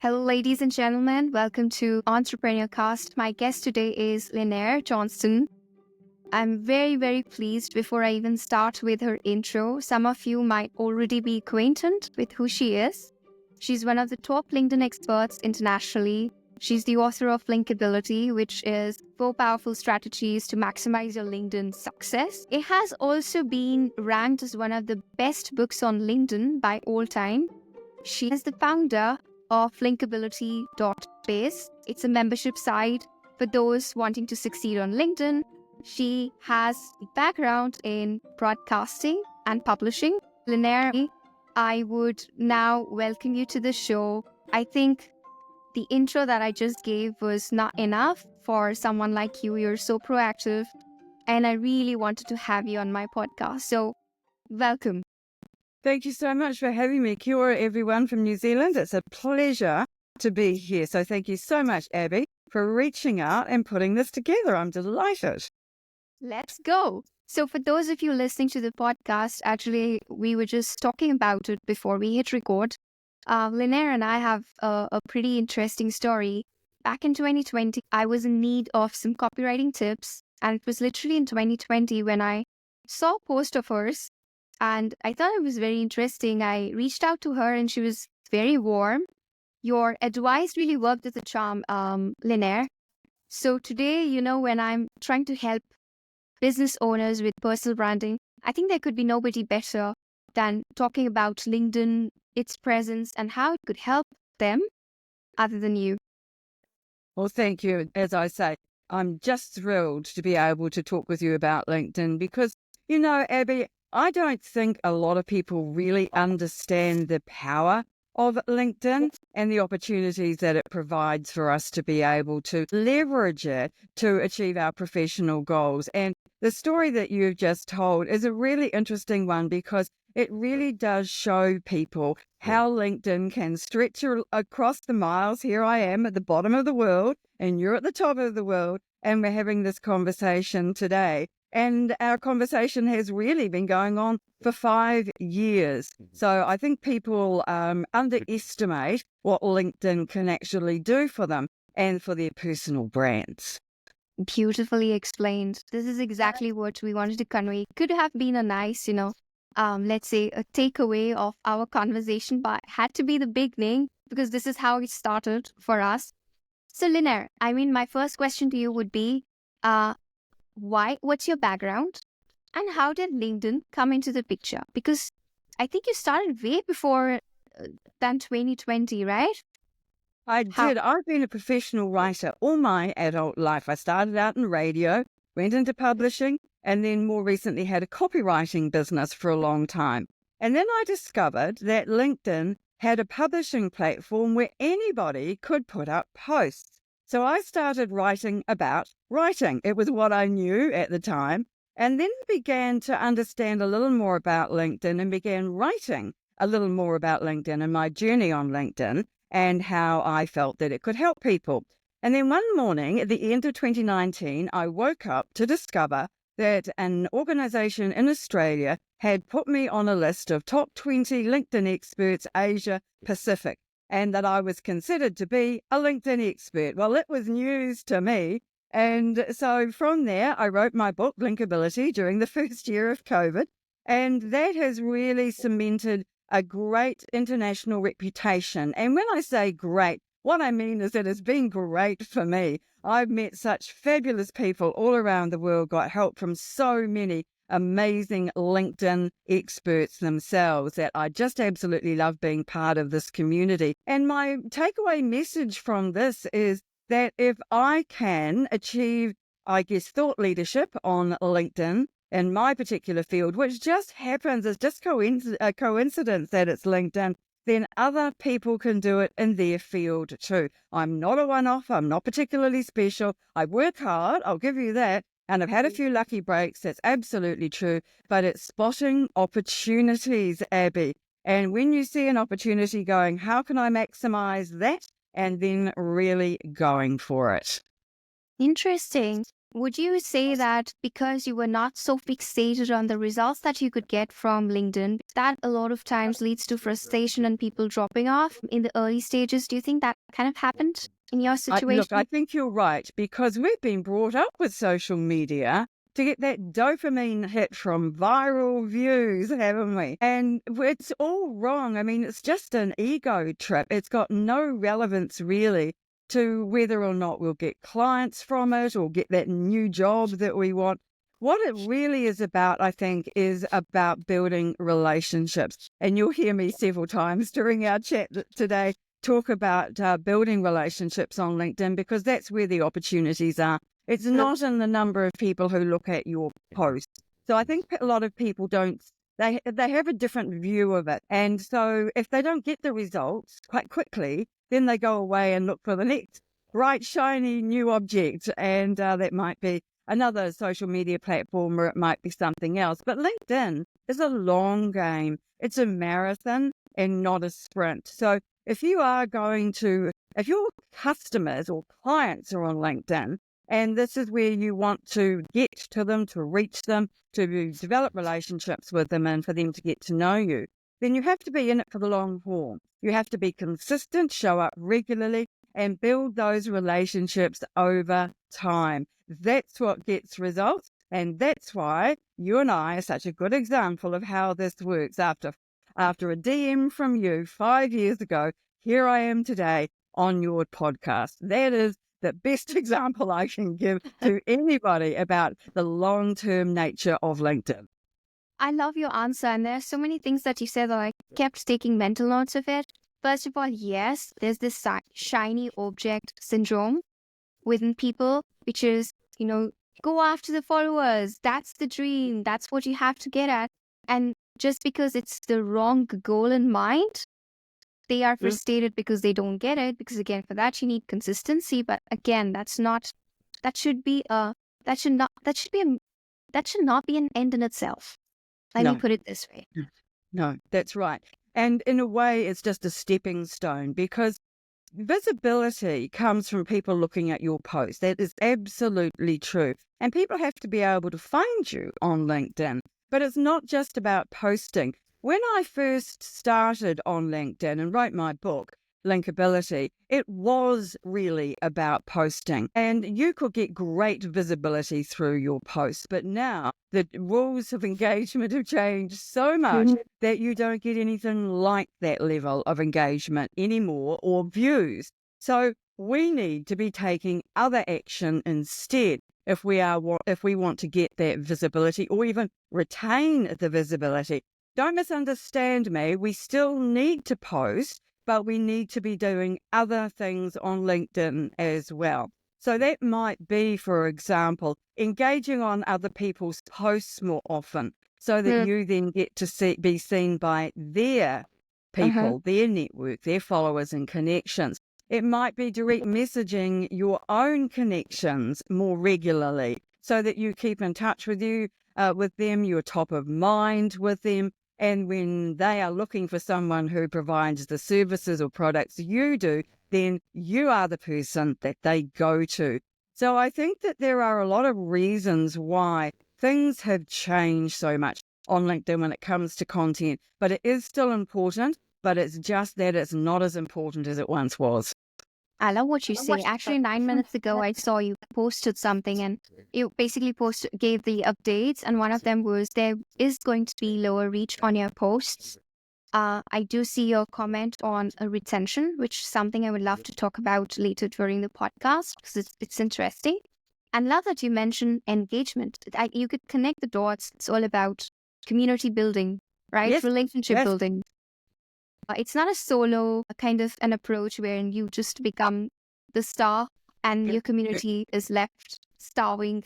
Hello, ladies and gentlemen. Welcome to Entrepreneur Cast. My guest today is Linaire Johnston. I'm very pleased. Before I even start with her intro, some of you might already be acquainted with who she is. She's one of the top LinkedIn experts internationally. She's the author of Linkability, which is 4 powerful strategies to maximize your LinkedIn success. It has also been ranked as one of the best books on LinkedIn by all time. She is the founder of Linkability.biz. It's a membership site for those wanting to succeed on LinkedIn. She has a background in broadcasting and publishing. Linaire, I would now welcome you to the show. I think the intro that I just gave was not enough for someone like you. You're so proactive, and I really wanted to have you on my podcast. So, welcome. Thank you so much for having me. Kia ora, everyone from New Zealand. It's a pleasure to be here. So thank you so much, Abby, for reaching out and putting this together. I'm delighted. Let's go. So for those of you listening to the podcast, actually, we were just talking about it before we hit record. Linaire and I have a pretty interesting story. Back in 2020, I was in need of some copywriting tips. And it was literally in 2020 when I saw a post of hers. And I thought it was very interesting. I reached out to her and she was very warm. Your advice really worked as a charm, Linaire. So today, when I'm trying to help business owners with personal branding, I think there could be nobody better than talking about LinkedIn, its presence, and how it could help them other than you. Well, thank you. As I say, I'm just thrilled to be able to talk with you about LinkedIn because, Abby, I don't think a lot of people really understand the power of LinkedIn and the opportunities that it provides for us to be able to leverage it to achieve our professional goals. And the story that you've just told is a really interesting one because it really does show people how LinkedIn can stretch across the miles. Here I am at the bottom of the world and you're at the top of the world, and we're having this conversation today. And our conversation has really been going on for 5 years. So I think people underestimate what LinkedIn can actually do for them and for their personal brands. Beautifully explained. This is exactly what we wanted to convey. Could have been a nice, let's say a takeaway of our conversation, but had to be the beginning because this is how it started for us. So Linaire, my first question to you would be, what's your background and how did LinkedIn come into the picture? Because I think you started way before than 2020, right? I did. I've been a professional writer all my adult life. I started out in radio, went into publishing, and then more recently had a copywriting business for a long time. And then I discovered that LinkedIn had a publishing platform where anybody could put up posts. So I started writing about writing. It was what I knew at the time. And then I began to understand a little more about LinkedIn and began writing a little more about LinkedIn and my journey on LinkedIn and how I felt that it could help people. And then one morning at the end of 2019, I woke up to discover that an organization in Australia had put me on a list of top 20 LinkedIn experts Asia Pacific, and that I was considered to be a LinkedIn expert. Well, it was news to me. And so from there, I wrote my book, Linkability, during the first year of COVID. And that has really cemented a great international reputation. And when I say great, what I mean is it has been great for me. I've met such fabulous people all around the world, got help from so many amazing LinkedIn experts themselves that I just absolutely love being part of this community. And my takeaway message from this is that if I can achieve, thought leadership on LinkedIn in my particular field, which just happens, it's just a coincidence that it's LinkedIn, then other people can do it in their field too. I'm not a one-off. I'm not particularly special. I work hard, I'll give you that. And I've had a few lucky breaks, that's absolutely true. But it's spotting opportunities, Abby. And when you see an opportunity going, how can I maximize that? And then really going for it. Interesting. Would you say that because you were not so fixated on the results that you could get from LinkedIn, that a lot of times leads to frustration and people dropping off in the early stages? Do you think that kind of happened in your Look, I situation? think you're right, because we've been brought up with social media to get that dopamine hit from viral views, haven't we? And it's all wrong. I mean, it's just an ego trip. It's got no relevance really to whether or not we'll get clients from it or get that new job that we want. What it really is about, I think, is about building relationships. And you'll hear me several times during our chat today talk about building relationships on LinkedIn, because that's where the opportunities are. It's not in the number of people who look at your posts. So I think a lot of people don't, they have a different view of it. And so if they don't get the results quite quickly, then they go away and look for the next bright, shiny new object. And that might be another social media platform, or it might be something else. But LinkedIn is a long game. It's a marathon and not a sprint. So if you are if your customers or clients are on LinkedIn, and this is where you want to get to them, to reach them, to develop relationships with them, and for them to get to know you, then you have to be in it for the long haul. You have to be consistent, show up regularly, and build those relationships over time. That's what gets results. And that's why you and I are such a good example of how this works. After a DM from you 5 years ago, here I am today on your podcast. That is the best example I can give to anybody about the long-term nature of LinkedIn. I love your answer. And there are so many things that you said that I kept taking mental notes of it. First of all, yes, there's this shiny object syndrome within people, which is, go after the followers. That's the dream. That's what you have to get at. And just because it's the wrong goal in mind, they are frustrated because they don't get it. Because again, for that you need consistency. But again, that should not be an end in itself. Let me put it this way. No, that's right. And in a way, it's just a stepping stone, because visibility comes from people looking at your post. That is absolutely true. And people have to be able to find you on LinkedIn. But it's not just about posting. When I first started on LinkedIn and wrote my book, Linkability, it was really about posting. And you could get great visibility through your posts. But now the rules of engagement have changed so much that you don't get anything like that level of engagement anymore, or views. So we need to be taking other action instead if we want to get that visibility, or even retain the visibility. Don't misunderstand me. We still need to post, but we need to be doing other things on LinkedIn as well. So that might be, for example, engaging on other people's posts more often, so that you then get to be seen by their people, their network, their followers and connections. It might be direct messaging your own connections more regularly, so that you keep in touch with them, you're top of mind with them. And when they are looking for someone who provides the services or products you do, then you are the person that they go to. So I think that there are a lot of reasons why things have changed so much on LinkedIn when it comes to content, but it is still important, but it's just that it's not as important as it once was. I love what you say. Actually, 9 minutes ago, I saw you posted something, and you basically gave the updates. And one of them was there is going to be lower reach on your posts. I do see your comment on retention, which is something I would love to talk about later during the podcast, because it's interesting. And love that you mentioned engagement. You could connect the dots. It's all about community building, right? Yes, Relationship yes. building. It's not a solo kind of an approach wherein you just become the star and your community is left starving.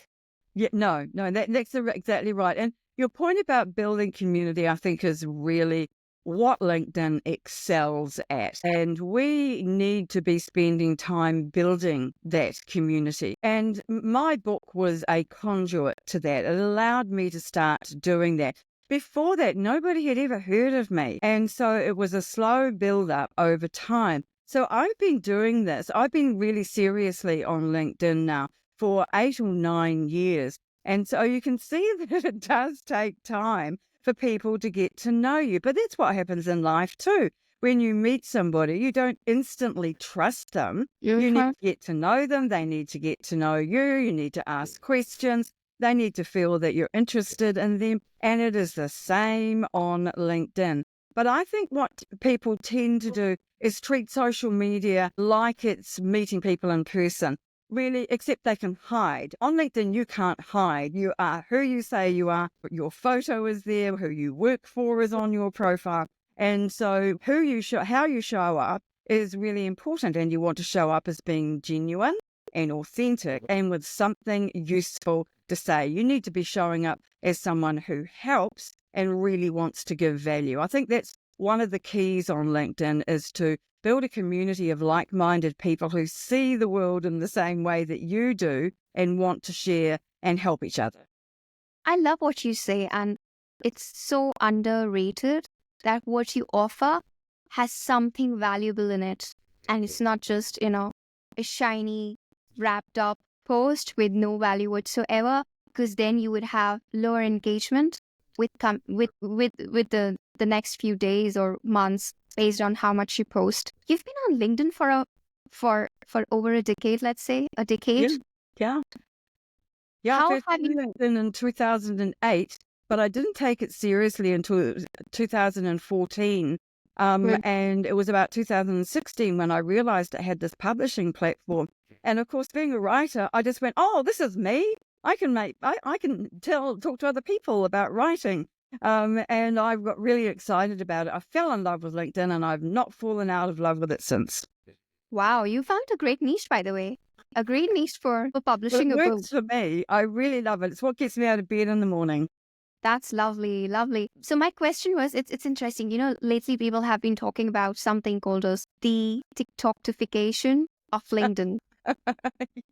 Yeah, no, that's exactly right. And your point about building community, I think, is really what LinkedIn excels at. And we need to be spending time building that community. And my book was a conduit to that. It allowed me to start doing that. Before that, nobody had ever heard of me. And so it was a slow build up over time. So I've been doing this. I've been really seriously on LinkedIn now for 8 or 9 years. And so you can see that it does take time for people to get to know you. But that's what happens in life too. When you meet somebody, you don't instantly trust them. You need to get to know them. They need to get to know you. You need to ask questions. They need to feel that you're interested in them. And it is the same on LinkedIn. But I think what people tend to do is treat social media like it's meeting people in person. Really, except they can hide. On LinkedIn, you can't hide. You are who you say you are. Your photo is there. Who you work for is on your profile. And so how you show up is really important. And you want to show up as being genuine and authentic and with something useful to say. You need to be showing up as someone who helps and really wants to give value. I think that's one of the keys on LinkedIn, is to build a community of like-minded people who see the world in the same way that you do and want to share and help each other. I love what you say, and it's so underrated that what you offer has something valuable in it. And it's not just, a shiny, wrapped up post with no value whatsoever, because then you would have lower engagement with the next few days or months based on how much you post. You've been on LinkedIn for over a decade, let's say, a decade. Yeah. How I first have you? LinkedIn in 2008, but I didn't take it seriously until 2014. And it was about 2016 when I realized I had this publishing platform. And of course, being a writer, I just went, oh, this is me. I can talk to other people about writing. And I got really excited about it. I fell in love with LinkedIn, and I've not fallen out of love with it since. Wow, you found a great niche, by the way. A great niche for Well, publishing it a book. works for me. I really love it. It's what gets me out of bed in the morning. That's lovely, lovely. So my question was, it's interesting. Lately people have been talking about something called as the TikTokification of LinkedIn.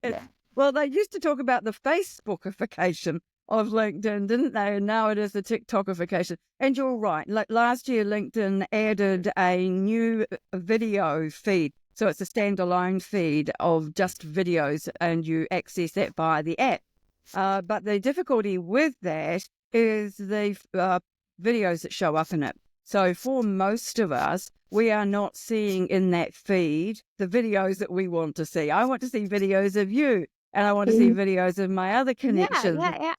Yes. Well, they used to talk about the Facebookification of LinkedIn, didn't they? And now it is the TikTokification. And you're right. Like last year, LinkedIn added a new video feed. So it's a standalone feed of just videos, and you access that via the app. But the difficulty with that is the videos that show up in it. So for most of us, we are not seeing in that feed the videos that we want to see. I want to see videos of you, and I want to see videos of my other connections. Yeah.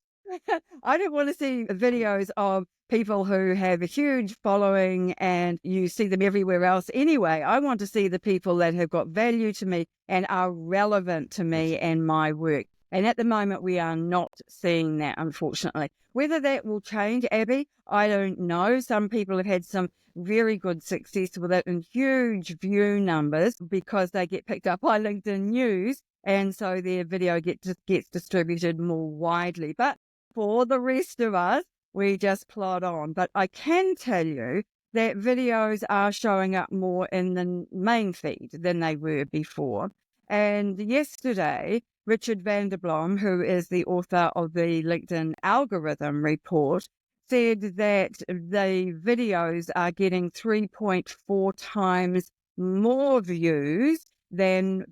I don't want to see videos of people who have a huge following and you see them everywhere else anyway. I want to see the people that have got value to me and are relevant to me and my work. And at the moment, we are not seeing that, unfortunately. Whether that will change, Abby, I don't know. Some people have had some very good success with it and huge view numbers because they get picked up by LinkedIn News. And so their video gets distributed more widely. But for the rest of us, we just plod on. But I can tell you that videos are showing up more in the main feed than they were before. And yesterday, Richard van der Blom, who is the author of the LinkedIn algorithm report, said that the videos are getting 3.4 times more views than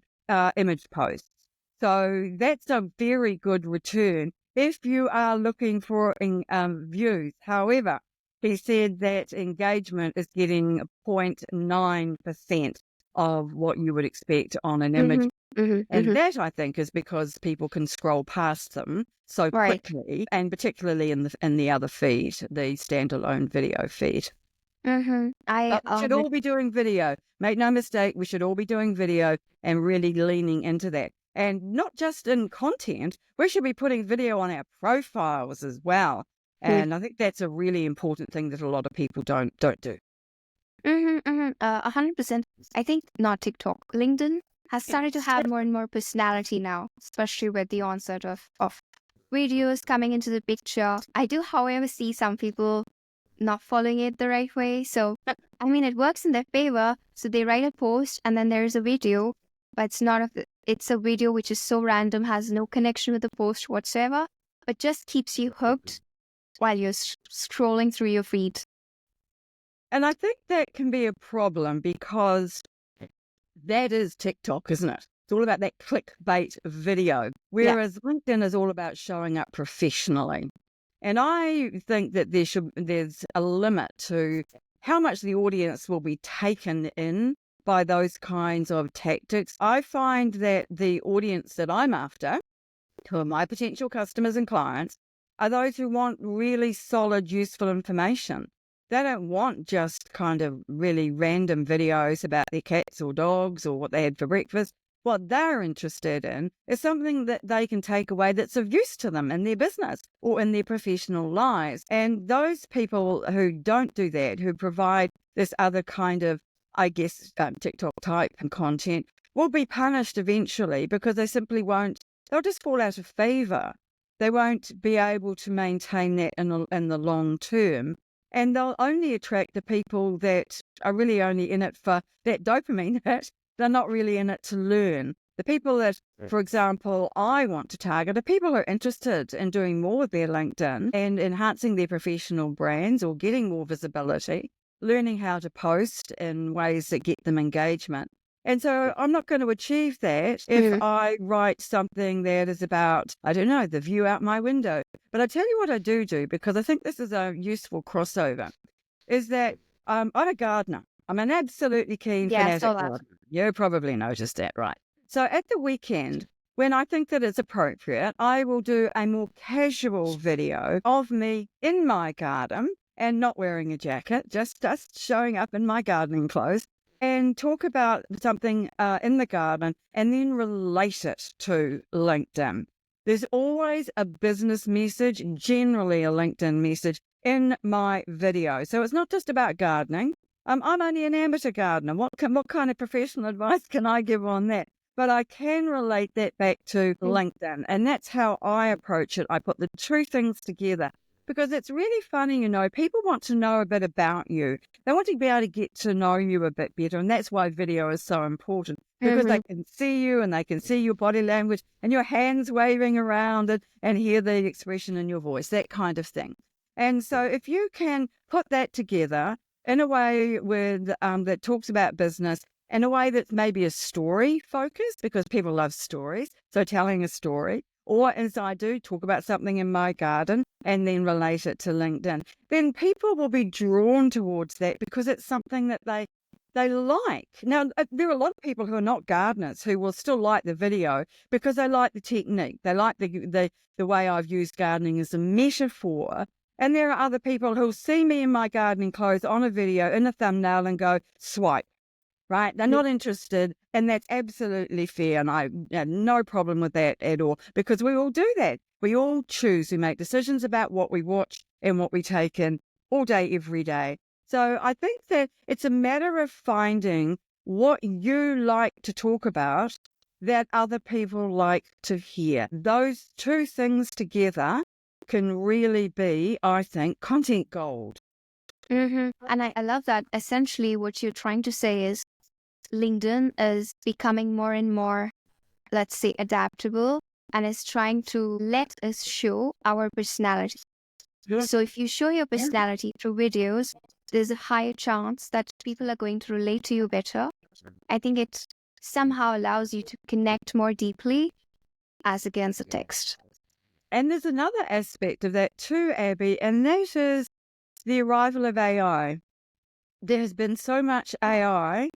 image posts. So that's a very good return if you are looking for views. However, he said that engagement is getting 0.9% of what you would expect on an image. And that, I think, is because people can scroll past them so quickly, and particularly in the other feed, the standalone video feed. We should all be doing video. Make no mistake, we should all be doing video and really leaning into that. And not just in content, we should be putting video on our profiles as well. And I think that's a really important thing that a lot of people don't do. 100%. I think not TikTok. LinkedIn has started to have more and more personality now, especially with the onset of videos coming into the picture. I do, however, see some people not following it the right way. So, I mean, it works in their favor. So they write a post and then there's a video, but it's a video which is so random, has no connection with the post whatsoever, but just keeps you hooked while you're scrolling through your feed. And I think that can be a problem because that is TikTok, isn't it? It's all about that clickbait video, whereas LinkedIn is all about showing up professionally. And I think that there's a limit to how much the audience will be taken in by those kinds of tactics. I find that the audience that I'm after, who are my potential customers and clients, are those who want really solid, useful information. They don't want just kind of really random videos about their cats or dogs or what they had for breakfast. What they're interested in is something that they can take away that's of use to them in their business or in their professional lives. And those people who don't do that, who provide this other kind of, I guess, TikTok type and content, will be punished eventually because they simply won't, they'll just fall out of favor. They won't be able to maintain that in the long term. And they'll only attract the people that are really only in it for that dopamine hit. They're not really in it to learn. The people that, for example, I want to target are people who are interested in doing more with their LinkedIn and enhancing their professional brands or getting more visibility, learning how to post in ways that get them engagement. And so I'm not going to achieve that if I write something that is about, I don't know, the view out my window. But I tell you what I do, because I think this is a useful crossover, is that I'm a gardener. I'm an absolutely keen fanatic gardener. You probably noticed that, right? So at the weekend, when I think that it's appropriate, I will do a more casual video of me in my garden and not wearing a jacket, just showing up in my gardening clothes, and talk about something in the garden and then relate it to LinkedIn. There's always a business message, generally a LinkedIn message, in my video. So it's not just about gardening. I'm only an amateur gardener. What kind of professional advice can I give on that? But I can relate that back to LinkedIn. And that's how I approach it. I put the two things together. Because it's really funny, people want to know a bit about you. They want to be able to get to know you a bit better. And that's why video is so important. Because they can see you and they can see your body language and your hands waving around it and hear the expression in your voice, that kind of thing. And so if you can put that together in a way that talks about business, in a way that's maybe a story focused, because people love stories, so telling a story, or as I do, talk about something in my garden and then relate it to LinkedIn, then people will be drawn towards that because it's something that they like. Now, there are a lot of people who are not gardeners who will still like the video because they like the technique. They like the way I've used gardening as a metaphor. And there are other people who'll see me in my gardening clothes on a video in a thumbnail and go, swipe. Right? They're not interested, and that's absolutely fair, and I have no problem with that at all, because we all do that. We all choose. We make decisions about what we watch and what we take in all day, every day. So I think that it's a matter of finding what you like to talk about that other people like to hear. Those two things together can really be, I think, content gold. And I love that. Essentially, what you're trying to say is LinkedIn is becoming more and more, let's say, adaptable and is trying to let us show our personality. So if you show your personality through videos, there's a higher chance that people are going to relate to you better. I think it somehow allows you to connect more deeply as against the text. And there's another aspect of that too, Abby, and that is the arrival of AI. There has been so much AI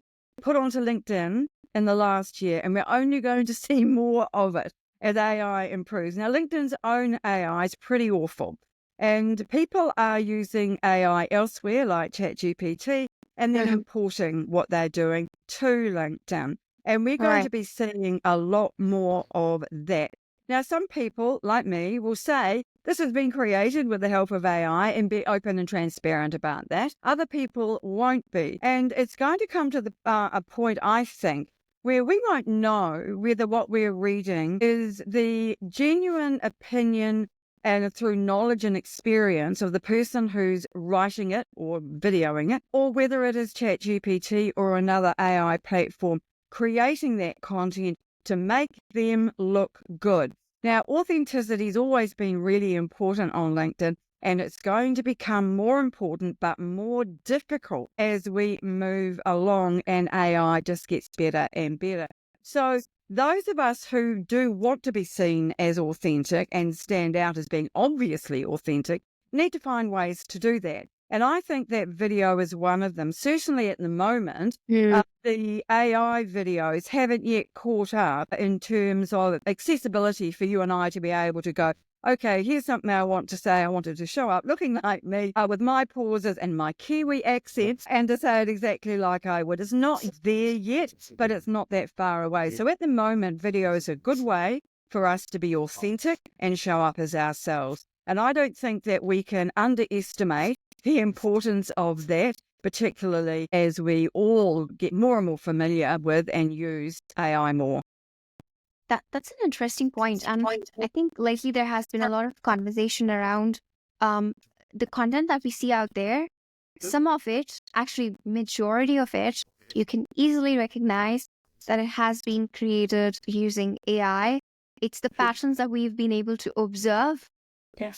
put onto LinkedIn in the last year, and we're only going to see more of it as AI improves. Now, LinkedIn's own AI is pretty awful, and people are using AI elsewhere, like ChatGPT, and then importing what they're doing to LinkedIn. And we're going to be seeing a lot more of that. Now, some people, like me, will say, this has been created with the help of AI, and be open and transparent about that. Other people won't be. And it's going to come to a point, I think, where we won't know whether what we're reading is the genuine opinion and through knowledge and experience of the person who's writing it or videoing it, or whether it is ChatGPT or another AI platform creating that content to make them look good. Now, authenticity has always been really important on LinkedIn, and it's going to become more important but more difficult as we move along and AI just gets better and better. So those of us who do want to be seen as authentic and stand out as being obviously authentic need to find ways to do that. And I think that video is one of them. Certainly at the moment, the AI videos haven't yet caught up in terms of accessibility for you and I to be able to go, okay, here's something I want to say. I wanted to show up looking like me with my pauses and my Kiwi accents and to say it exactly like I would. It's not there yet, but it's not that far away. So at the moment, video is a good way for us to be authentic and show up as ourselves. And I don't think that we can underestimate the importance of that, particularly as we all get more and more familiar with and use AI more. That's an interesting point. And I think lately there has been a lot of conversation around the content that we see out there. Some of it, actually majority of it, you can easily recognize that it has been created using AI. It's the patterns that we've been able to observe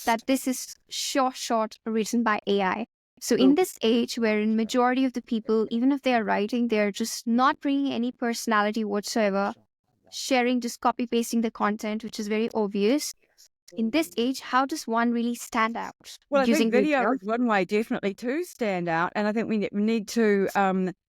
that this is short written by AI. So in this age wherein majority of the people, even if they are writing, they're just not bringing any personality whatsoever, sharing, just copy pasting the content, which is very obvious. In this age, how does one really stand out Well, I using think video is one way definitely to stand out. And I think we need to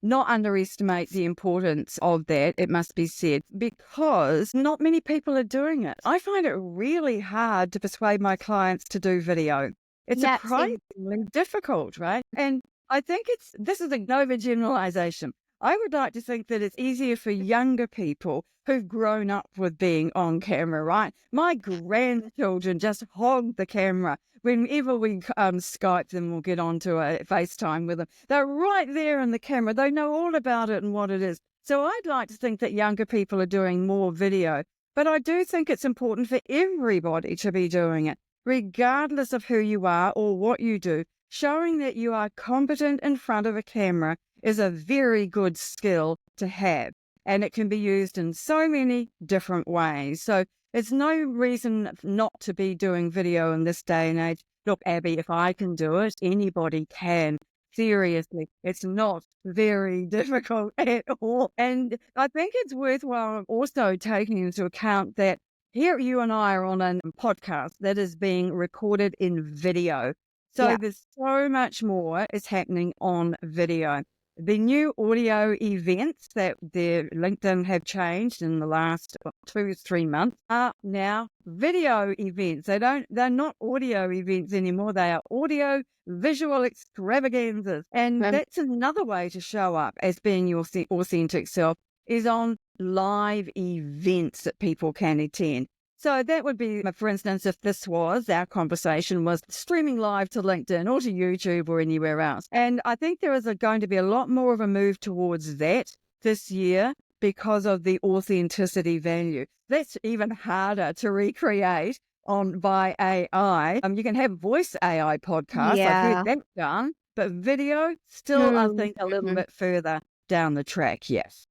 not underestimate the importance of that, it must be said, because not many people are doing it. I find it really hard to persuade my clients to do video. It's surprisingly difficult, right? And I think this is an overgeneralization. I would like to think that it's easier for younger people who've grown up with being on camera, right? My grandchildren just hog the camera. Whenever we Skype them or get onto a FaceTime with them, they're right there in the camera. They know all about it and what it is. So I'd like to think that younger people are doing more video. But I do think it's important for everybody to be doing it, regardless of who you are or what you do. Showing that you are competent in front of a camera is a very good skill to have, and it can be used in so many different ways. So it's no reason not to be doing video in this day and age. Look, Abby, if I can do it, anybody can. Seriously, it's not very difficult at all. And I think it's worthwhile also taking into account that here you and I are on a podcast that is being recorded in video. So there's so much more is happening on video. The new audio events that the LinkedIn have changed in the last 2 or 3 months are now video events. They're not audio events anymore. They are audio visual extravaganzas. And that's another way to show up as being your authentic self, is on live events that people can attend. So that would be, for instance, if our conversation was streaming live to LinkedIn or to YouTube or anywhere else. And I think there is going to be a lot more of a move towards that this year because of the authenticity value. That's even harder to recreate by AI. You can have voice AI podcasts. I've heard that done, but video still, I think, a little bit further down the track. Yes.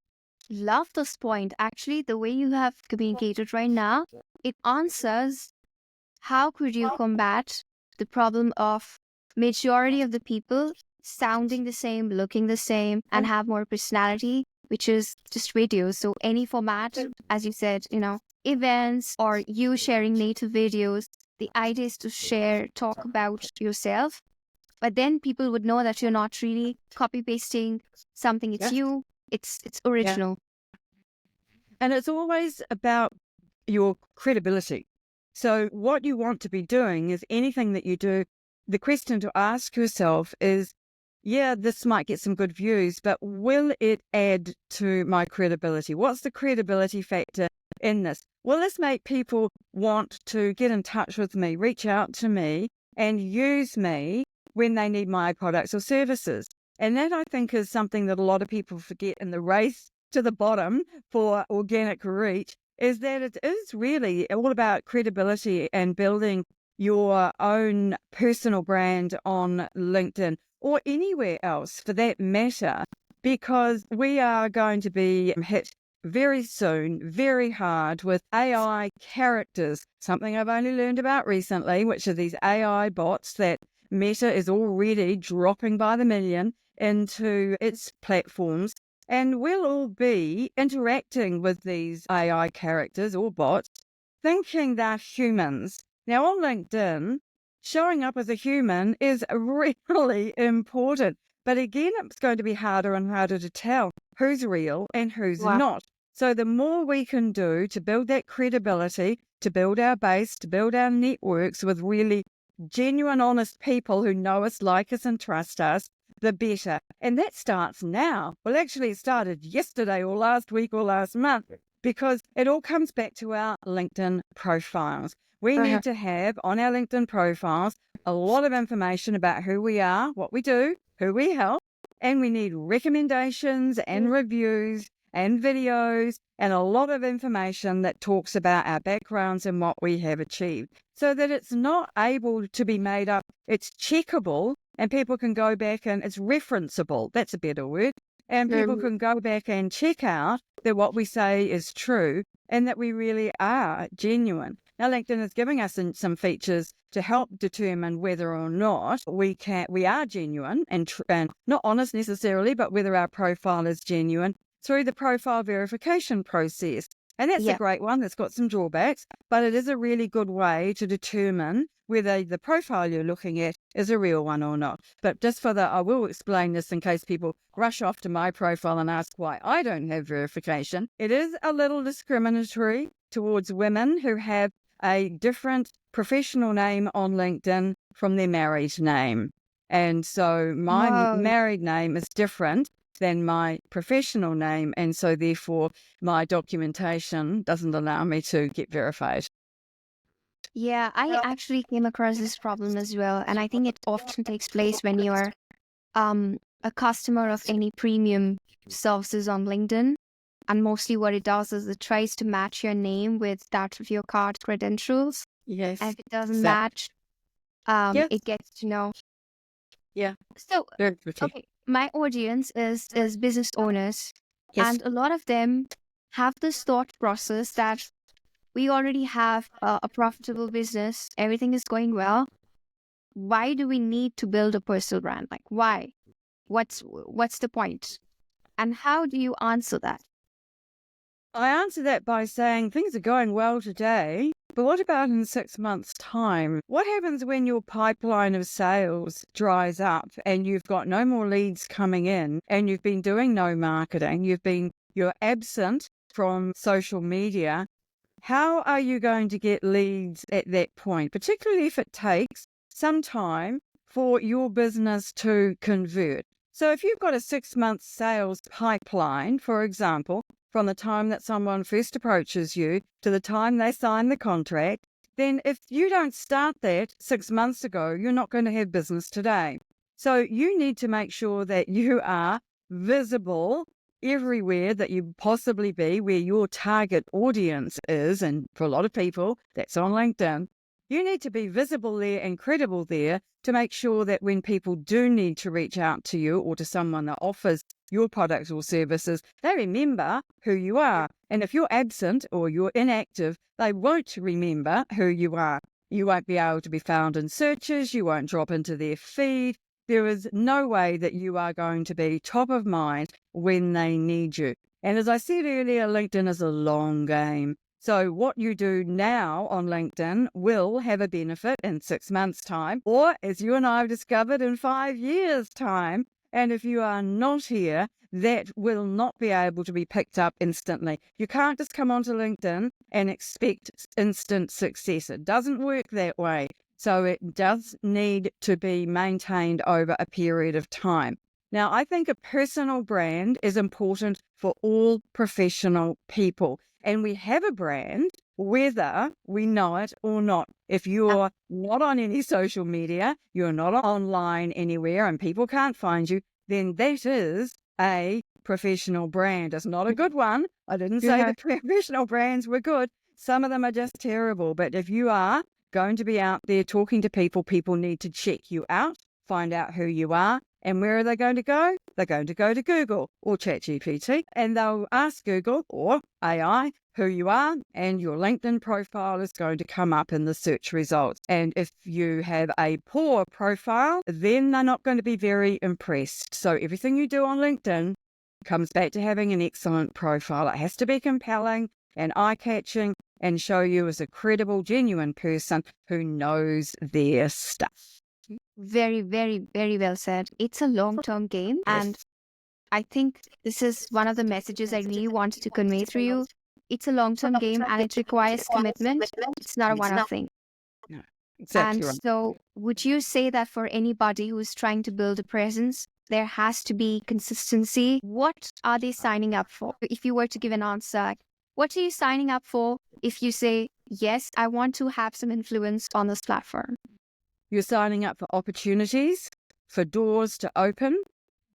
Love this point. Actually, the way you have communicated right now, it answers how could you combat the problem of majority of the people sounding the same, looking the same, and have more personality, which is just videos. So any format, as you said, events or you sharing native videos, the idea is to talk about yourself, but then people would know that you're not really copy pasting something. It's you. It's original. And it's always about your credibility. So what you want to be doing is anything that you do, the question to ask yourself is, this might get some good views, but will it add to my credibility? What's the credibility factor in this? Will this make people want to get in touch with me, reach out to me, and use me when they need my products or services? And that, I think, is something that a lot of people forget in the race to the bottom for organic reach, is that it is really all about credibility and building your own personal brand on LinkedIn or anywhere else for that matter, because we are going to be hit very soon, very hard with AI characters, something I've only learned about recently, which are these AI bots that Meta is already dropping by the million into its platforms. And we'll all be interacting with these AI characters or bots, thinking they're humans. Now, on LinkedIn, showing up as a human is really important. But again, it's going to be harder and harder to tell who's real and who's Wow. not. So the more we can do to build that credibility, to build our base, to build our networks with really genuine, honest people who know us, like us, and trust us, the better. And that starts now. Well, actually, it started yesterday or last week or last month, because it all comes back to our LinkedIn profiles. We need to have on our LinkedIn profiles a lot of information about who we are, what we do, who we help, and we need recommendations and reviews and videos and a lot of information that talks about our backgrounds and what we have achieved, so that it's not able to be made up. It's checkable and people can go back and it's referenceable. That's a better word. And people can go back and check out that what we say is true and that we really are genuine. Now, LinkedIn is giving us some features to help determine whether or not we are genuine and not honest necessarily, but whether our profile is genuine through the profile verification process. And that's a great one. That's got some drawbacks, but it is a really good way to determine whether the profile you're looking at is a real one or not. But just I will explain this in case people rush off to my profile and ask why I don't have verification. It is a little discriminatory towards women who have a different professional name on LinkedIn from their married name. And so my married name is different than my professional name, and so therefore my documentation doesn't allow me to get verified. Yeah, I actually came across this problem as well, and I think it often takes place when you're a customer of any premium services on LinkedIn. And mostly what it does is it tries to match your name with that of your card credentials. Yes. And if it doesn't match, it gets to know. Yeah. So, okay, my audience is business owners, and a lot of them have this thought process that we already have a profitable business, everything is going well. Why do we need to build a personal brand? Like, why? What's the point? And how do you answer that? I answer that by saying things are going well today, but what about in 6 months' time? What happens when your pipeline of sales dries up and you've got no more leads coming in and you've been doing no marketing, you're absent from social media? How are you going to get leads at that point, particularly if it takes some time for your business to convert? So if you've got a 6-month sales pipeline, for example, from the time that someone first approaches you to the time they sign the contract, then if you don't start that 6 months ago, you're not going to have business today. So you need to make sure that you are visible everywhere that you possibly be, where your target audience is. And for a lot of people, that's on LinkedIn. You need to be visible there and credible there to make sure that when people do need to reach out to you or to someone that offers your products or services, they remember who you are. And if you're absent or you're inactive, they won't remember who you are. You won't be able to be found in searches. You won't drop into their feed. There is no way that you are going to be top of mind when they need you. And as I said earlier, LinkedIn is a long game. So what you do now on LinkedIn will have a benefit in 6 months' time, or as you and I have discovered, in 5 years' time. And if you are not here, that will not be able to be picked up instantly. You can't just come onto LinkedIn and expect instant success. It doesn't work that way. So it does need to be maintained over a period of time. Now, I think a personal brand is important for all professional people. And we have a brand, whether we know it or not. If you're not on any social media, you're not online anywhere, and people can't find you, then that is a professional brand. It's not a good one. I didn't say the professional brands were good. Some of them are just terrible. But if you are going to be out there talking to people, people need to check you out, find out who you are. And where are they going to go? They're going to go to Google or ChatGPT, and they'll ask Google or AI who you are, and your LinkedIn profile is going to come up in the search results. And if you have a poor profile, then they're not going to be very impressed. So everything you do on LinkedIn comes back to having an excellent profile. It has to be compelling and eye-catching and show you as a credible, genuine person who knows their stuff. Very, very, very well said. It's a long-term game, and I think this is one of the messages I really wanted to convey through you. It's a long-term game and it requires commitment. It's not a one-off thing. No, exactly And right. so, would you say that for anybody who's trying to build a presence, there has to be consistency? What are they signing up for? If you were to give an answer, like, what are you signing up for if you say, yes, I want to have some influence on this platform? You're signing up for opportunities, for doors to open,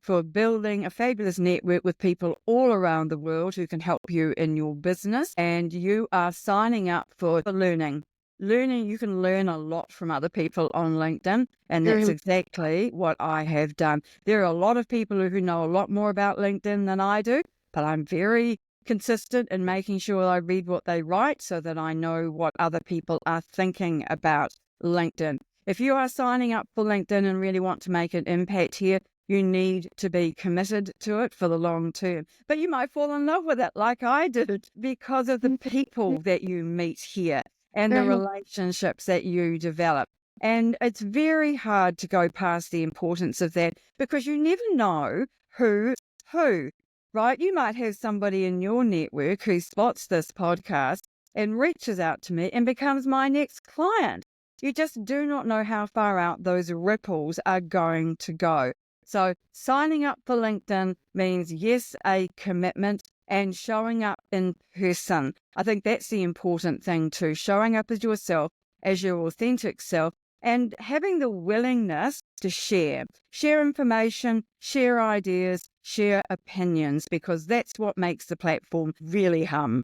for building a fabulous network with people all around the world who can help you in your business. And you are signing up for learning. Learning, you can learn a lot from other people on LinkedIn. And that's exactly what I have done. There are a lot of people who know a lot more about LinkedIn than I do, but I'm very consistent in making sure I read what they write so that I know what other people are thinking about LinkedIn. If you are signing up for LinkedIn and really want to make an impact here, you need to be committed to it for the long term. But you might fall in love with it like I did because of the people that you meet here and the relationships that you develop. And it's very hard to go past the importance of that because you never know who, right? You might have somebody in your network who spots this podcast and reaches out to me and becomes my next client. You just do not know how far out those ripples are going to go. So signing up for LinkedIn means, yes, a commitment and showing up in person. I think that's the important thing too, showing up as yourself, as your authentic self, and having the willingness to share information, share ideas, share opinions, because that's what makes the platform really hum.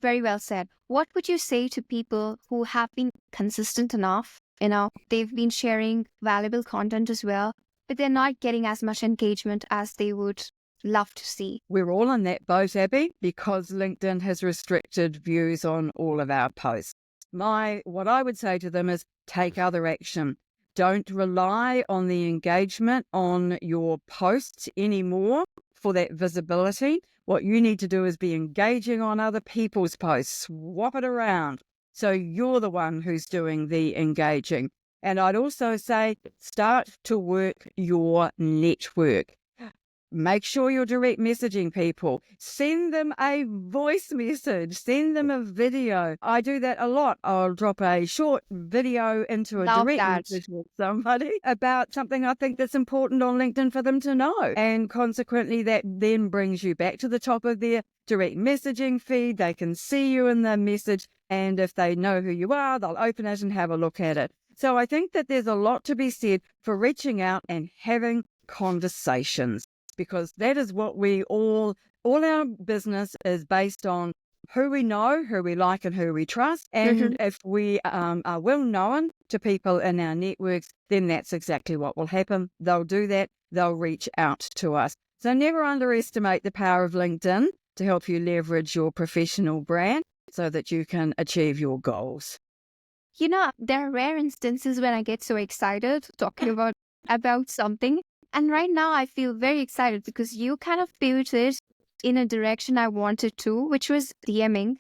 Very well said. What would you say to people who have been consistent enough? They've been sharing valuable content as well, but they're not getting as much engagement as they would love to see. We're all in that boat, Abby, because LinkedIn has restricted views on all of our posts. What I would say to them is take other action. Don't rely on the engagement on your posts anymore for that visibility. What you need to do is be engaging on other people's posts, swap it around. So you're the one who's doing the engaging. And I'd also say start to work your network. Make sure you're direct messaging people. Send them a voice message. Send them a video. I do that a lot. I'll drop a short video into a direct message with somebody about something I think that's important on LinkedIn for them to know. And consequently, that then brings you back to the top of their direct messaging feed. They can see you in the message. And if they know who you are, they'll open it and have a look at it. So I think that there's a lot to be said for reaching out and having conversations, because that is what all our business is based on: who we know, who we like, and who we trust. And if we are well known to people in our networks, then that's exactly what will happen. They'll do that. They'll reach out to us. So never underestimate the power of LinkedIn to help you leverage your professional brand so that you can achieve your goals. There are rare instances when I get so excited talking about something. And right now I feel very excited because you kind of pivoted in a direction I wanted to, which was DMing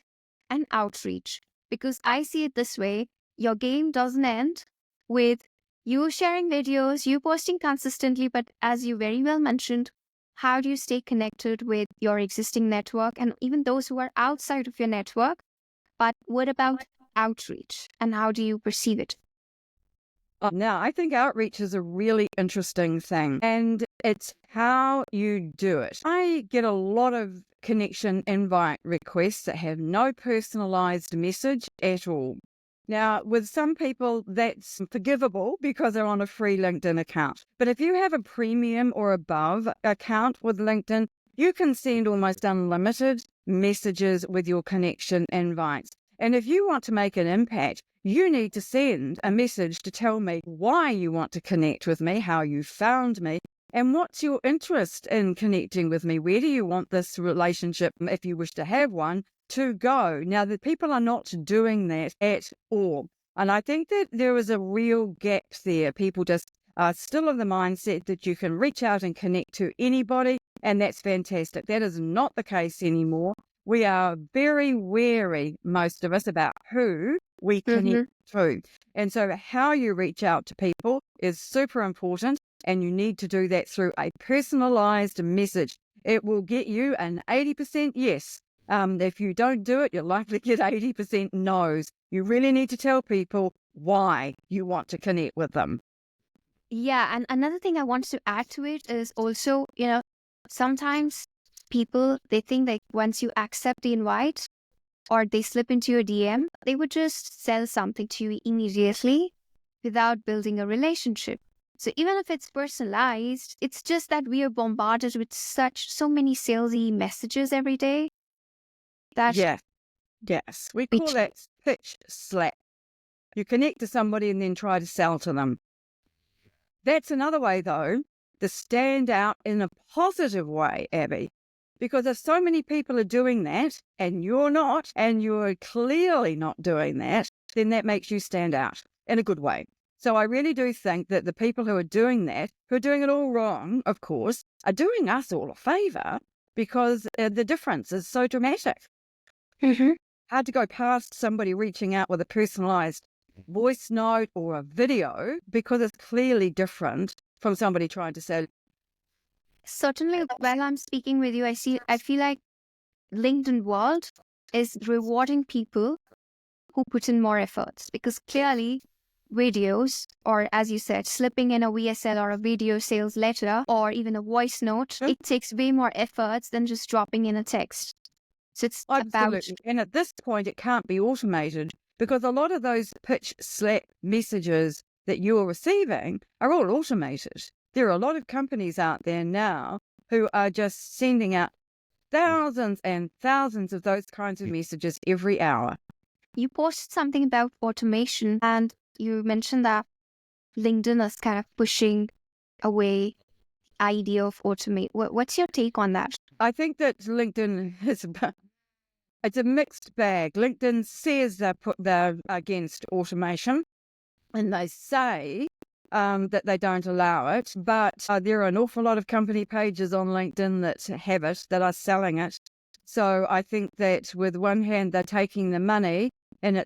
and outreach. Because I see it this way: your game doesn't end with you sharing videos, you posting consistently, but as you very well mentioned, how do you stay connected with your existing network and even those who are outside of your network? But what about outreach, and how do you perceive it? Now, I think outreach is a really interesting thing, and it's how you do it. I get a lot of connection invite requests that have no personalized message at all. Now, with some people, that's forgivable because they're on a free LinkedIn account. But if you have a premium or above account with LinkedIn, you can send almost unlimited messages with your connection invites. And if you want to make an impact, you need to send a message to tell me why you want to connect with me, how you found me, and what's your interest in connecting with me. Where do you want this relationship, if you wish to have one, to go? Now, the people are not doing that at all. And I think that there is a real gap there. People just are still of the mindset that you can reach out and connect to anybody And that's fantastic. That is not the case anymore. We are very wary, most of us, about who we connect to. And so how you reach out to people is super important, and you need to do that through a personalized message. It will get you an 80% yes. If you don't do it, you're likely to get 80% no's. You really need to tell people why you want to connect with them. Yeah, and another thing I wanted to add to it is also, sometimes people, they think like once you accept the invite or they slip into your DM, they would just sell something to you immediately without building a relationship. So even if it's personalized, it's just that we are bombarded with so many salesy messages every day that Yes. We we call that pitch slap. You connect to somebody and then try to sell to them. That's another way, though, to stand out in a positive way, Abby. Because if so many people are doing that and you're not, and you're clearly not doing that, then that makes you stand out in a good way. So I really do think that the people who are doing that, who are doing it all wrong, of course, are doing us all a favor because the difference is so dramatic. Hard to go past somebody reaching out with a personalized voice note or a video because it's clearly different from somebody trying to say. certainly while I'm speaking with you, I feel like LinkedIn world is rewarding people who put in more efforts, because clearly videos, or as you said, slipping in a VSL or a video sales letter or even a voice note, it takes way more efforts than just dropping in a text. So it's Absolutely. And at this point, it can't be automated because a lot of those pitch slap messages that you're receiving are all automated. There are a lot of companies out there now who are just sending out thousands and thousands of those kinds of messages every hour. You posted something about automation, and you mentioned that LinkedIn is kind of pushing away the idea of automate. What's your take on that? I think that LinkedIn is it's a mixed bag. LinkedIn says they're against automation, and they say that they don't allow it, but there are an awful lot of company pages on LinkedIn that have it, that are selling it. So I think that with one hand they're taking the money, and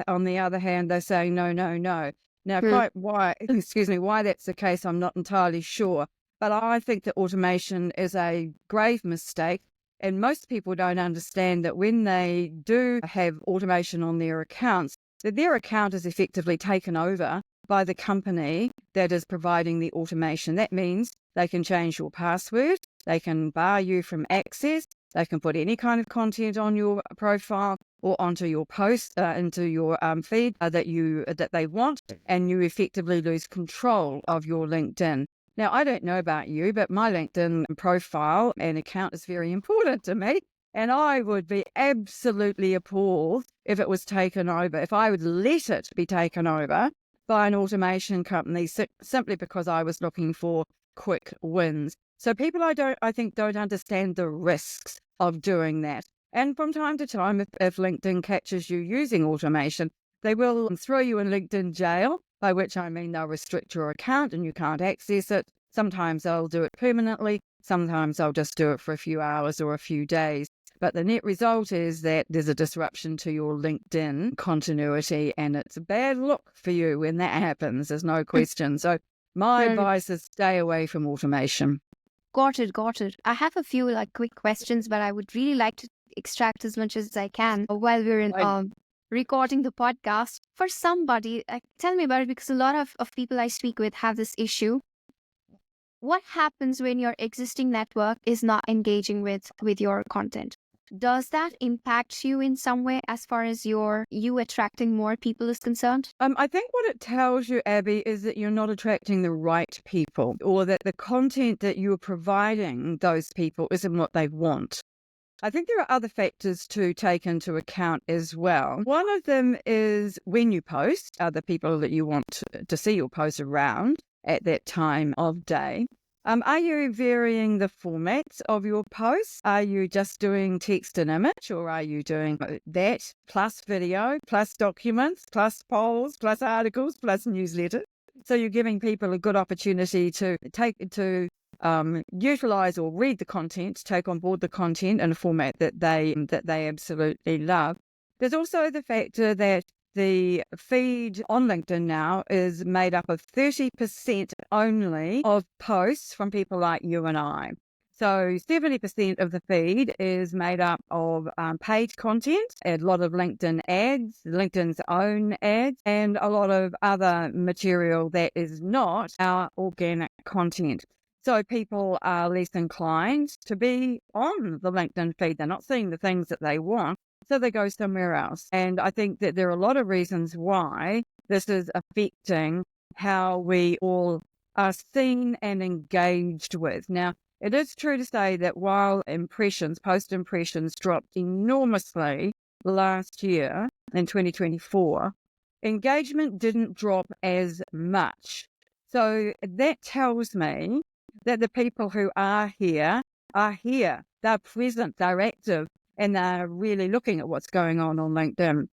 on the other hand they're saying no, no, no. Now, quite why that's the case, I'm not entirely sure. But I think that automation is a grave mistake. And most people don't understand that when they do have automation on their accounts, that their account is effectively taken over by the company that is providing the automation. That means they can change your password, they can bar you from access, they can put any kind of content on your profile or onto your post, into your feed that they want, and you effectively lose control of your LinkedIn. Now, I don't know about you, but my LinkedIn profile and account is very important to me, and I would be absolutely appalled if it was taken over, if I would let it be taken over by an automation company simply because I was looking for quick wins. So people I think don't understand the risks of doing that. And from time to time, if LinkedIn catches you using automation, they will throw you in LinkedIn jail, by which I mean they'll restrict your account and you can't access it. Sometimes they'll do it permanently. Sometimes they'll just do it for a few hours or a few days. But the net result is that there's a disruption to your LinkedIn continuity, and it's a bad look for you when that happens. There's no question. So my advice is stay away from automation. Got it. I have a few quick questions, but I would really like to extract as much as I can while we're in recording the podcast. For somebody, tell me about it, because a lot of people I speak with have this issue. What happens when your existing network is not engaging with your content? Does that impact you in some way as far as you attracting more people is concerned? I think what it tells you, Abby, is that you're not attracting the right people, or that the content that you're providing those people isn't what they want. I think there are other factors to take into account as well. One of them is when you post, the people that you want to see your post around at that time of day. Are you varying the formats of your posts? Are you just doing text and image, or are you doing that plus video, plus documents, plus polls, plus articles, plus newsletter? So you're giving people a good opportunity to utilize or read the content, take on board the content in a format that they absolutely love. There's also the factor that the feed on LinkedIn now is made up of 30% only of posts from people like you and I. So 70% of the feed is made up of paid content, a lot of LinkedIn ads, LinkedIn's own ads, and a lot of other material that is not our organic content. So people are less inclined to be on the LinkedIn feed. They're not seeing the things that they want, so they go somewhere else. And I think that there are a lot of reasons why this is affecting how we all are seen and engaged with. Now, it is true to say that while post impressions dropped enormously last year in 2024, engagement didn't drop as much. So that tells me that the people who are here, they're present, they're active, and they're really looking at what's going on LinkedIn.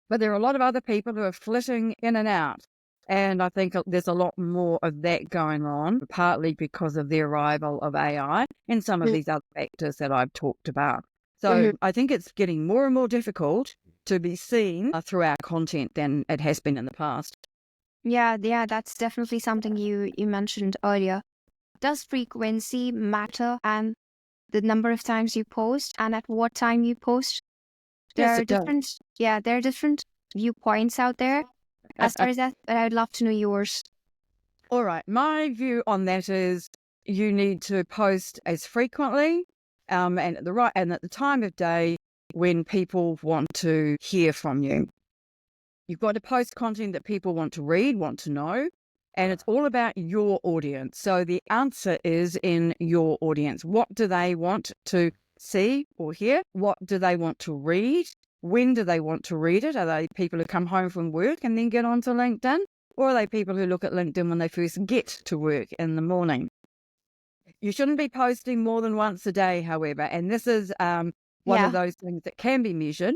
But there are a lot of other people who are flitting in and out. And I think there's a lot more of that going on, partly because of the arrival of AI and some of these other factors that I've talked about. So I think it's getting more and more difficult to be seen through our content than it has been in the past. Yeah, that's definitely something you mentioned earlier. Does frequency matter, and the number of times you post and at what time you post? There are different viewpoints out there as far as that, but I'd love to know yours. All right. My view on that is you need to post as frequently and at the time of day when people want to hear from you. You've got to post content that people want to read, want to know, and it's all about your audience. So the answer is in your audience. What do they want to see or hear? What do they want to read? When do they want to read it? Are they people who come home from work and then get onto LinkedIn? Or are they people who look at LinkedIn when they first get to work in the morning? You shouldn't be posting more than once a day, however, and this is one of those things that can be measured.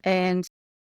And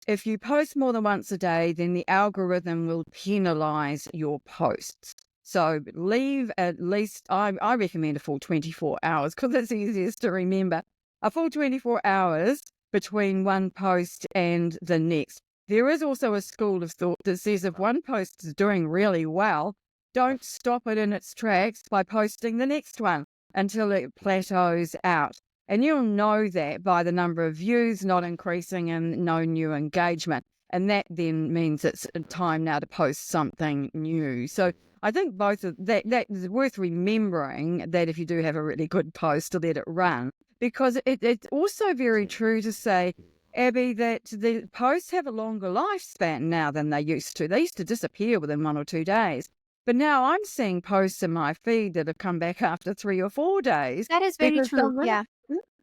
if you post more than once a day, then the algorithm will penalize your posts. So leave at least, I recommend a full 24 hours because it's easiest to remember. A full 24 hours between one post and the next. There is also a school of thought that says if one post is doing really well, don't stop it in its tracks by posting the next one until it plateaus out. And you'll know that by the number of views not increasing and no new engagement. And that then means it's time now to post something new. So I think both of that is worth remembering, that if you do have a really good post, to let it run. Because it's also very true to say, Abby, that the posts have a longer lifespan now than they used to. They used to disappear within 1 or 2 days. But now I'm seeing posts in my feed that have come back after 3 or 4 days. That is very true,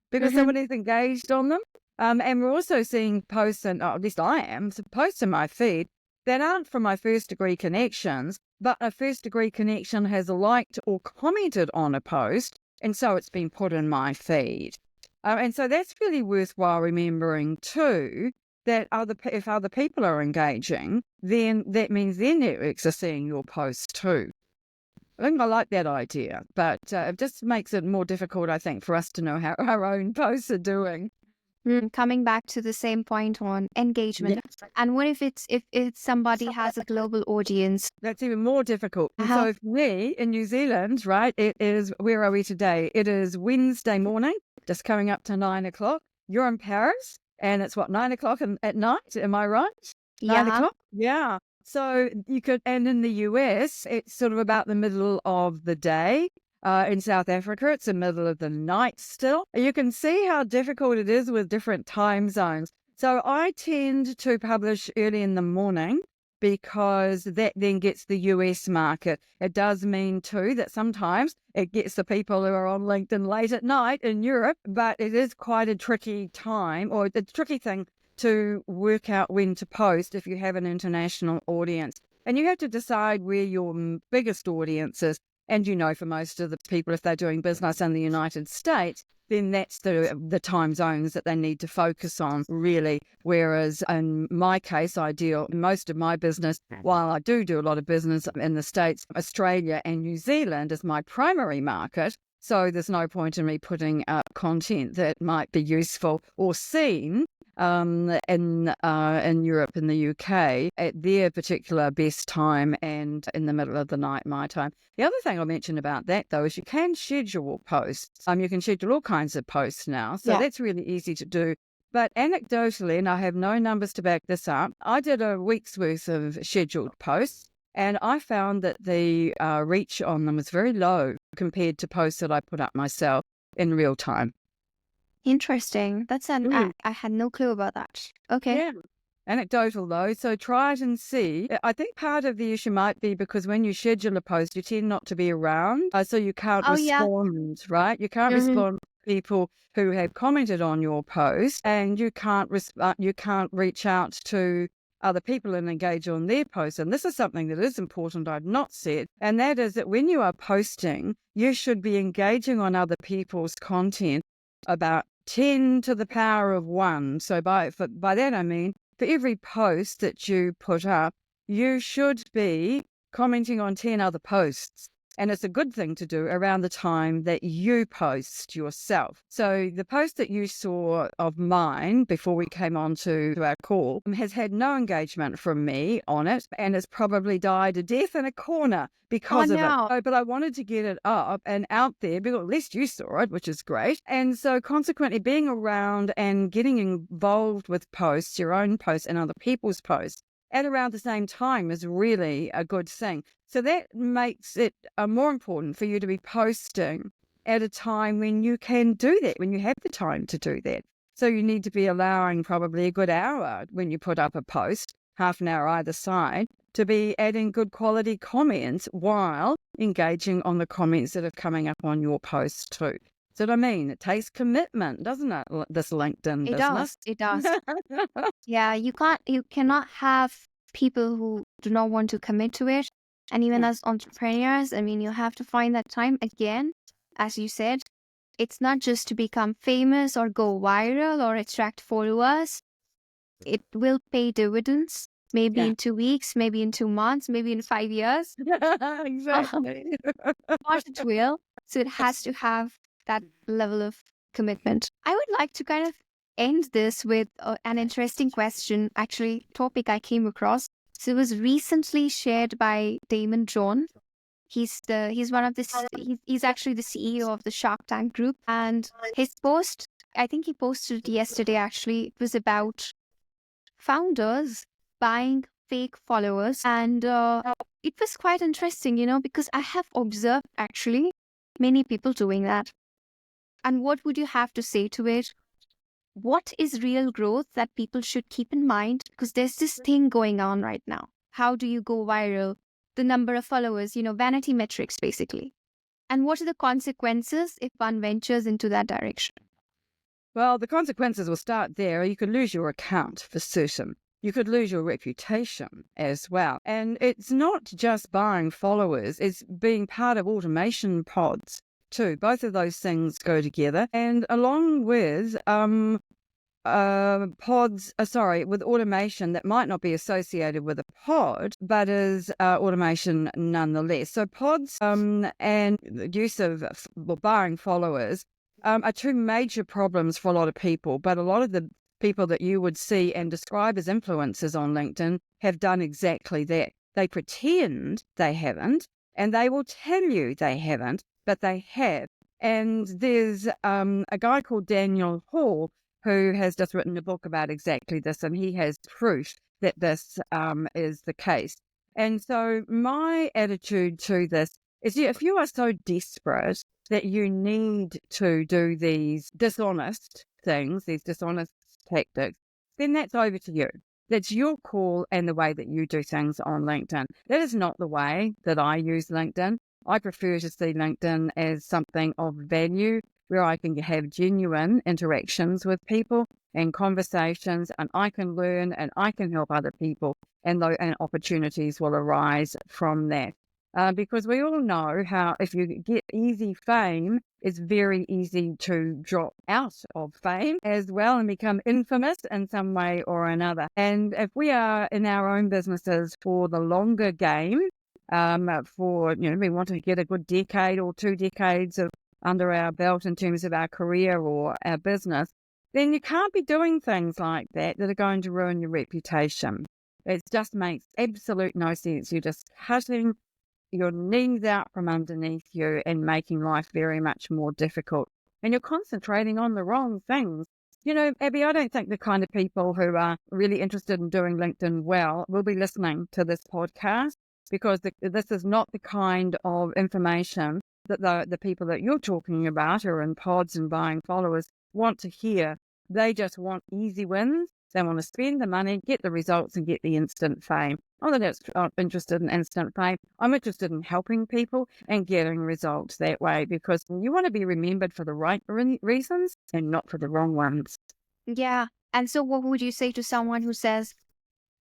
Because somebody's engaged on them. And we're also seeing posts, and at least I am, posts in my feed that aren't from my first degree connections, but a first degree connection has liked or commented on a post, and so it's been put in my feed. And so that's really worthwhile remembering too, that if other people are engaging, then that means their networks are seeing your posts too. I think I like that idea, but it just makes it more difficult, I think, for us to know how our own posts are doing. Coming back to the same point on engagement, and what if it's somebody has a global audience? That's even more difficult. And so if we in New Zealand, right, it is, where are we today? It is Wednesday morning, just coming up to 9 o'clock. You're in Paris, and it's 9 o'clock at night, am I right? 9 o'clock? Yeah. So you could, and in the US, it's sort of about the middle of the day. In South Africa, it's the middle of the night still. You can see how difficult it is with different time zones. So I tend to publish early in the morning because that then gets the US market. It does mean too that sometimes it gets the people who are on LinkedIn late at night in Europe, but it is quite a tricky time, or a tricky thing to work out when to post if you have an international audience. And you have to decide where your biggest audience is. And for most of the people, if they're doing business in the United States, then that's the time zones that they need to focus on, really. Whereas in my case, I deal most of my business, while I do a lot of business in the States, Australia and New Zealand is my primary market. So there's no point in me putting up content that might be useful or seen in Europe and the UK at their particular best time and in the middle of the night, my time. The other thing I'll mention about that, though, is you can schedule posts. You can schedule all kinds of posts now, so that's really easy to do. But anecdotally, and I have no numbers to back this up, I did a week's worth of scheduled posts, and I found that the reach on them was very low compared to posts that I put up myself in real time. Interesting. I had no clue about that. Okay. Yeah. Anecdotal though, so try it and see. I think part of the issue might be because when you schedule a post, you tend not to be around, so you can't respond, right? You can't respond to people who have commented on your post, and you can't reach out to other people and engage on their posts. And this is something that is important I've not said, and that is that when you are posting, you should be engaging on other people's content about 10 to the power of 1. So by that I mean, for every post that you put up, you should be commenting on 10 other posts. And it's a good thing to do around the time that you post yourself. So the post that you saw of mine before we came on to our call has had no engagement from me on it, and has probably died a death in a corner because of it. So, but I wanted to get it up and out there because at least you saw it, which is great. And so consequently, being around and getting involved with posts, your own posts and other people's posts, at around the same time is really a good thing. So that makes it more important for you to be posting at a time when you can do that, when you have the time to do that. So you need to be allowing probably a good hour when you put up a post, half an hour either side, to be adding good quality comments while engaging on the comments that are coming up on your post too. So what I mean, it takes commitment, doesn't it? This LinkedIn business. It does. Yeah, you cannot have people who do not want to commit to it. And even as entrepreneurs, I mean, you have to find that time. Again, as you said, it's not just to become famous or go viral or attract followers. It will pay dividends, maybe in 2 weeks, maybe in 2 months, maybe in 5 years. Exactly. But it will. So it has to have that level of commitment. I would like to kind of end this with an interesting question, actually, topic I came across. So it was recently shared by Damon John. He's actually the CEO of the Shark Tank Group, and his post, I think he posted it yesterday actually, it was about founders buying fake followers, and it was quite interesting, because I have observed actually many people doing that. And what would you have to say to it? What is real growth that people should keep in mind? Because there's this thing going on right now. How do you go viral? The number of followers, vanity metrics, basically. And what are the consequences if one ventures into that direction? Well, the consequences will start there. You could lose your account for certain. You could lose your reputation as well. And it's not just buying followers, it's being part of automation pods too. Both of those things go together. And along with with automation that might not be associated with a pod, but is automation nonetheless. So pods and the use of buying followers are two major problems for a lot of people. But a lot of the people that you would see and describe as influencers on LinkedIn have done exactly that. They pretend they haven't, and they will tell you they haven't, but they have. And there's a guy called Daniel Hall who has just written a book about exactly this, and he has proof that this is the case. And so my attitude to this is, if you are so desperate that you need to do these dishonest things, these dishonest tactics, then that's over to you. That's your call and the way that you do things on LinkedIn. That is not the way that I use LinkedIn. I prefer to see LinkedIn as something of value where I can have genuine interactions with people and conversations, and I can learn and I can help other people, and opportunities will arise from that. because we all know how if you get easy fame, it's very easy to drop out of fame as well and become infamous in some way or another. And if we are in our own businesses for the longer game, we want to get a good decade or 2 decades of under our belt in terms of our career or our business, then you can't be doing things like that are going to ruin your reputation. It just makes absolute no sense. You're just cutting your knees out from underneath you and making life very much more difficult. And you're concentrating on the wrong things. Abby, I don't think the kind of people who are really interested in doing LinkedIn well will be listening to this podcast, because this is not the kind of information that the people that you're talking about who are in pods and buying followers want to hear. They just want easy wins. They want to spend the money, get the results, and get the instant fame. I'm not interested in instant fame. I'm interested in helping people and getting results that way, because you want to be remembered for the right reasons and not for the wrong ones. Yeah. And so what would you say to someone who says,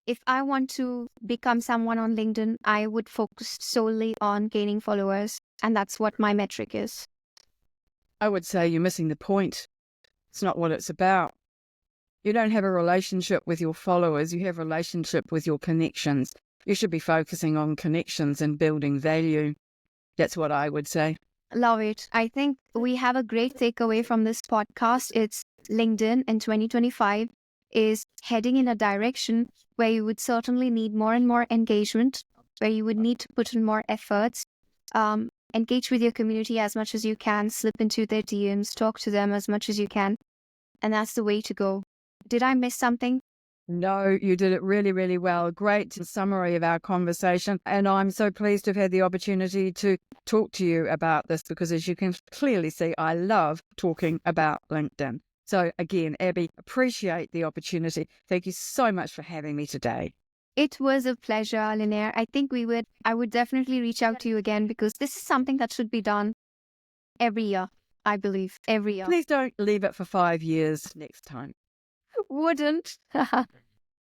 if I want to become someone on LinkedIn, I would focus solely on gaining followers, and that's what my metric is? I would say you're missing the point. It's not what it's about. You don't have a relationship with your followers. You have a relationship with your connections. You should be focusing on connections and building value. That's what I would say. Love it. I think we have a great takeaway from this podcast. It's LinkedIn in 2025 is heading in a direction where you would certainly need more and more engagement, where you would need to put in more efforts, engage with your community as much as you can, slip into their DMs, talk to them as much as you can. And that's the way to go. Did I miss something? No, you did it really, really well. Great summary of our conversation. And I'm so pleased to have had the opportunity to talk to you about this, because as you can clearly see, I love talking about LinkedIn. So again, Abby, appreciate the opportunity. Thank you so much for having me today. It was a pleasure, Linnea. I would definitely reach out to you again, because this is something that should be done every year, I believe, every year. Please don't leave it for 5 years next time. Wouldn't.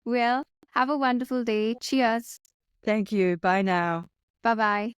Well, have a wonderful day. Cheers. Thank you. Bye now. Bye-bye.